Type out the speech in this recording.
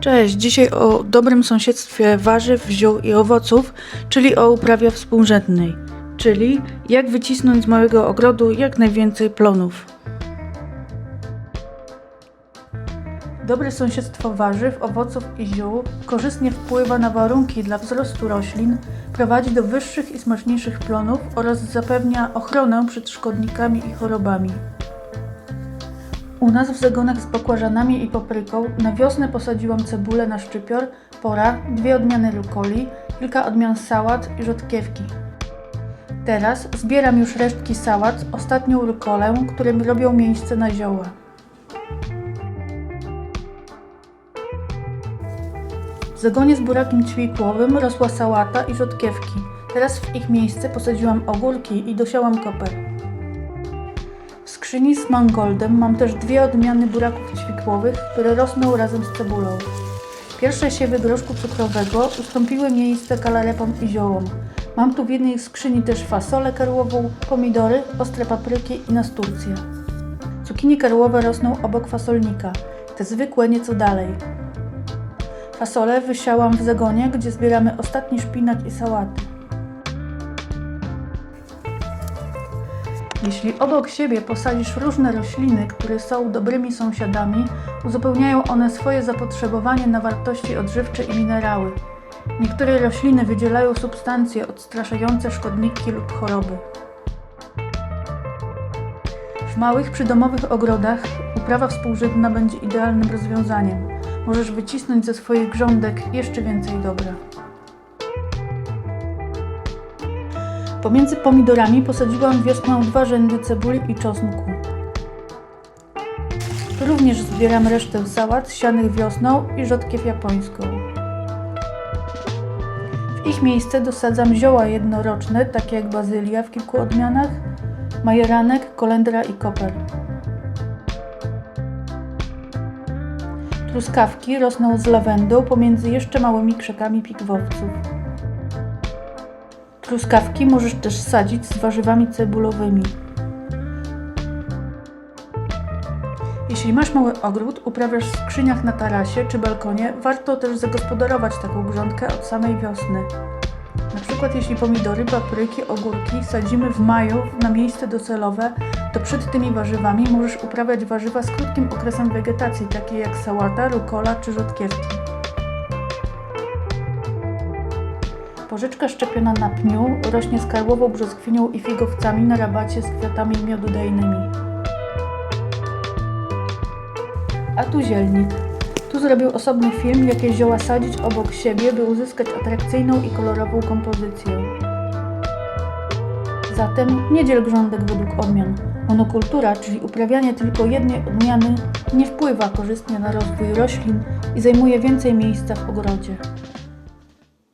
Cześć, dzisiaj o dobrym sąsiedztwie warzyw, ziół i owoców, czyli o uprawie współrzędnej, czyli jak wycisnąć z małego ogrodu jak najwięcej plonów. Dobre sąsiedztwo warzyw, owoców i ziół korzystnie wpływa na warunki dla wzrostu roślin, prowadzi do wyższych i smaczniejszych plonów oraz zapewnia ochronę przed szkodnikami i chorobami. U nas w zagonach z bakłażanami i papryką na wiosnę posadziłam cebulę na szczypior, pora, 2 odmiany rukoli, kilka odmian sałat i rzodkiewki. Teraz zbieram już resztki sałat, ostatnią rukolę, którym robią miejsce na zioła. W zagonie z burakiem ćwikłowym rosła sałata i rzodkiewki. Teraz w ich miejsce posadziłam ogórki i dosiałam koper. W skrzyni z mangoldem mam też 2 odmiany buraków ćwikłowych, które rosną razem z cebulą. Pierwsze siewy groszku cukrowego ustąpiły miejsce kalarepom i ziołom. Mam tu w jednej skrzyni też fasolę karłową, pomidory, ostre papryki i nasturcje. Cukinie karłowe rosną obok fasolnika, te zwykłe nieco dalej. Fasolę wysiałam w zagonie, gdzie zbieramy ostatni szpinak i sałaty. Jeśli obok siebie posadzisz różne rośliny, które są dobrymi sąsiadami, uzupełniają one swoje zapotrzebowanie na wartości odżywcze i minerały. Niektóre rośliny wydzielają substancje odstraszające szkodniki lub choroby. W małych przydomowych ogrodach uprawa współrzędna będzie idealnym rozwiązaniem. Możesz wycisnąć ze swoich grządek jeszcze więcej dobra. Pomiędzy pomidorami posadziłam wiosną 2 rzędy cebuli i czosnku. Tu również zbieram resztę sałat sianych wiosną i rzodkiew japońską. W ich miejsce dosadzam zioła jednoroczne, takie jak bazylia w kilku odmianach, majeranek, kolendra i koper. Truskawki rosną z lawendą pomiędzy jeszcze małymi krzakami pigwowców. Truskawki możesz też sadzić z warzywami cebulowymi. Jeśli masz mały ogród, uprawiasz w skrzyniach na tarasie czy balkonie, warto też zagospodarować taką grządkę od samej wiosny. Na przykład jeśli pomidory, papryki, ogórki sadzimy w maju na miejsce docelowe, to przed tymi warzywami możesz uprawiać warzywa z krótkim okresem wegetacji, takie jak sałata, rukola czy rzodkiewki. Porzeczka szczepiona na pniu rośnie z karłową brzoskwinią i figowcami na rabacie z kwiatami miododajnymi. A tu zielnik. Tu zrobił osobny film, jakie zioła sadzić obok siebie, by uzyskać atrakcyjną i kolorową kompozycję. Zatem nie dziel grządek według odmian. Monokultura, czyli uprawianie tylko jednej odmiany, nie wpływa korzystnie na rozwój roślin i zajmuje więcej miejsca w ogrodzie.